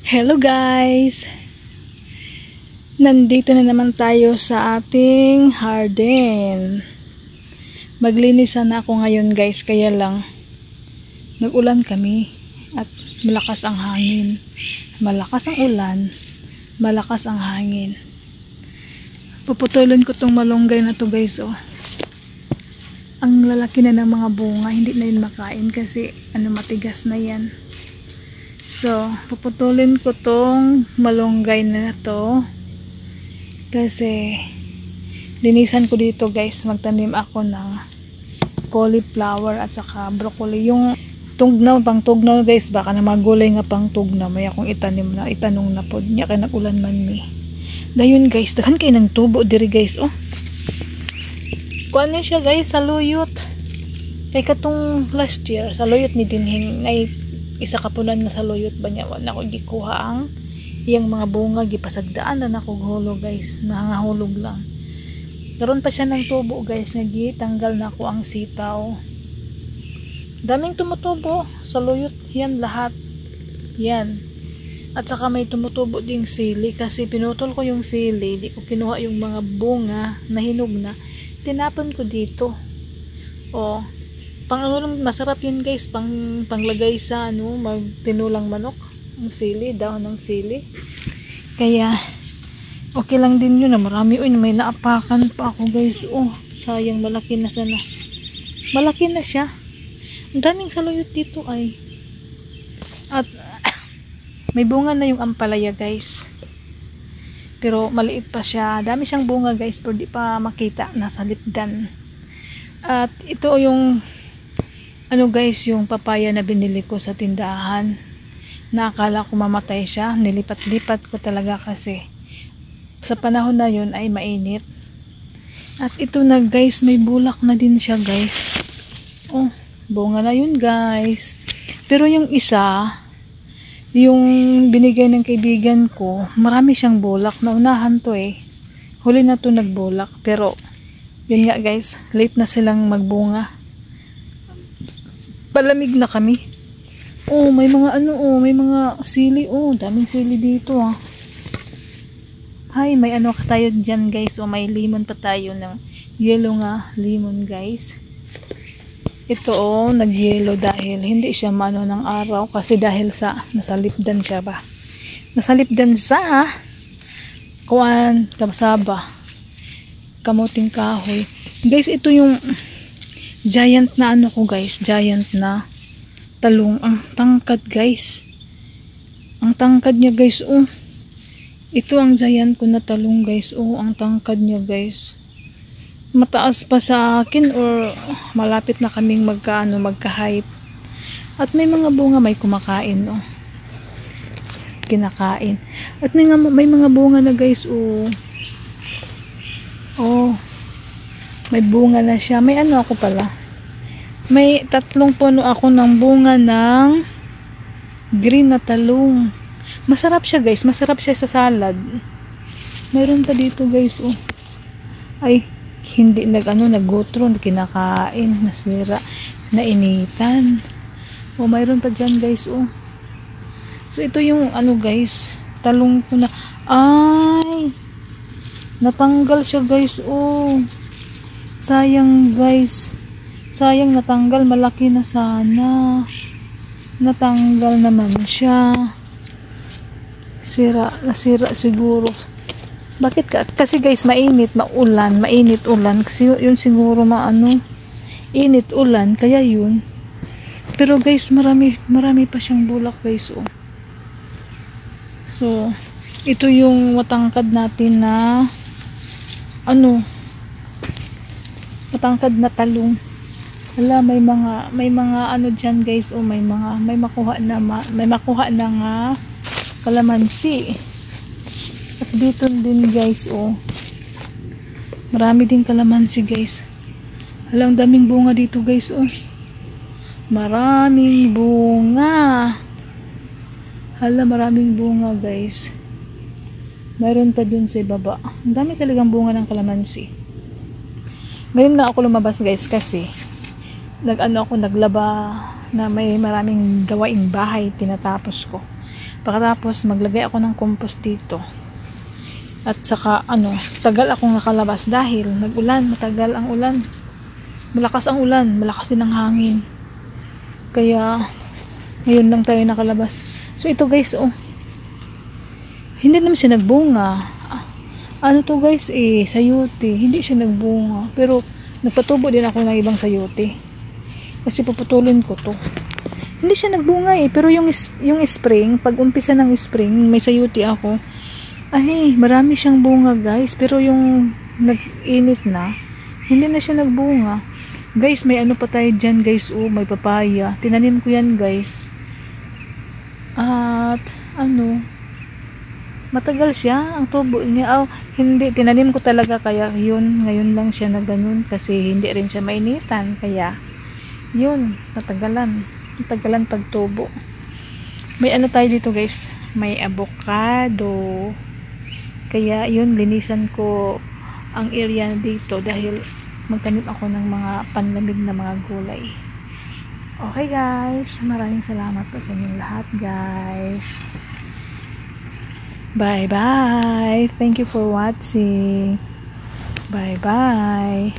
Hello guys! Nandito na naman tayo sa ating garden. Maglinisan na ako ngayon guys, kaya lang nag-ulan kami at malakas ang hangin. Malakas ang ulan, malakas ang hangin. Puputulin ko tong malunggay na to guys, oh. Ang lalaki na ng mga bunga, hindi na yun makain kasi matigas na yan. So, puputulin ko tong malunggay na to kasi linisan ko dito guys. Magtanim ako ng cauliflower at saka broccoli. Yung tugnaw, pang tugnaw guys, baka na magulay nga pang tugnaw may akong itanong na po niya kay nagulan man mi. Dayon guys, daghan kay ng tubo diri guys, oh. Kuan ni siya guys, saluyot. Kay katong last year, saluyot ni dinhing ay isa ka punan nga saluyot ba niya, wala ko gikuha ang iyang mga bunga, gipasagdaan na nako hulog guys, nangahulog lang. Karon pa siya ng tubo guys, nagitanggal na ako ang sitaw. Daming tumutubo, saluyot yan lahat. Yan. At saka may tumutubo ding sili kasi pinutol ko yung sili, di ko kinuha yung mga bunga na hinog na. Tinapon ko dito. O, masarap yun guys, panglagay sa magtinulang manok, ang sili, dahon ng sili. Kaya okay lang din yun na marami. Uy, may naapakan pa ako guys. Oh, sayang, malaki na sana. Malaki na siya. Ang daming saluyot dito ay. At may bunga na yung ampalaya guys. Pero maliit pa siya. Dami siyang bunga guys, pero di pa makita, nasa lipdan. At ito yung guys, yung papaya na binili ko sa tindahan. Nakakala ko mamatay siya. Nilipat-lipat ko talaga kasi sa panahon na yun ay mainit. At ito na guys, may bulak na din siya guys. Oh, bunga na yun guys. Pero yung isa, yung binigay ng kaibigan ko, marami siyang bulak. Naunahan to eh. Huli na to nagbulak. Pero yun nga guys, late na silang magbunga. Palamig na kami. Oh, may mga may mga sili. Oh, daming sili dito ah. Hay, may tayo dyan guys. Oh, may lemon pa tayo ng yellow nga lemon guys. Ito oh, nag-yellow dahil hindi siya ng araw kasi dahil sa nasalipdan siya ba. Nasalipdan sa kuan kabsaba. Kamuting kahoy. Guys, ito yung giant na ko guys, giant na talong. Ang tangkad guys. Ang tangkad niya guys, oh. Ito ang giant ko na talong guys, oh. Ang tangkad niya guys. Mataas pa sa akin or malapit na kaming magka-hype. At may mga bunga may kumakain, oh. Kinakain. At may mga bunga na guys, oh. Oh. May bunga na siya. May ako pala. May 3 puno ako ng bunga ng green na talong. Masarap siya guys. Masarap siya sa salad. Mayroon pa dito guys, oh. Ay, hindi nagutro, kinakain, nasira, nainitan. Oh, mayroon pa dyan guys, oh. So ito yung guys, talong ko na. Ay, natanggal siya guys, oh. Sayang guys. Sayang natanggal, malaki na sana. Natanggal naman siya. Nasira siguro. Bakit kasi guys, mainit ulan kasi yun siguro init ulan kaya yun. Pero guys, marami pa siyang bulak guys, oh. So ito yung matangkad natin na matangkad na talong. Wala, may mga diyan guys, oh. May makuha na nga kalamansi. At dito din guys, oh. Marami din kalamansi guys. Halang daming bunga dito guys, oh. Maraming bunga. Maraming bunga guys. Mayroon pa dun sa baba. Ang dami talagang bunga ng kalamansi. Ngayon na ako lumabas guys kasi naglaba na may maraming gawaing bahay tinatapos ko. Pagkatapos maglagay ako ng compost dito. At saka tagal akong nakalabas dahil nag-ulan, matagal ang ulan. Malakas ang ulan, malakas din ang hangin. Kaya ngayon lang tayo nakalabas. So ito guys, hindi naman siya nagbunga. Ano to guys, sayote. Hindi siya nagbunga. Pero nagpatubo din ako ng ibang sayote. Kasi puputulin ko to. Hindi siya nagbunga pero yung spring, pag umpisa ng spring, may sayote ako. Ay, marami siyang bunga guys. Pero yung nag-init na, hindi na siya nagbunga. Guys, may pa tayo dyan guys. May papaya. Tinanim ko yan guys. At matagal siya. Ang tubo niya. Hindi. Tinanim ko talaga. Kaya yun. Ngayon lang siya na ganun. Kasi hindi rin siya mainitan. Kaya yun. Natagalan pagtubo. May tayo dito guys. May avocado. Kaya yun, linisan ko ang area dito dahil magtanim ako ng mga panlamig na mga gulay. Okay guys, maraming salamat po sa inyong lahat guys. Bye bye. Thank you for watching. Bye bye.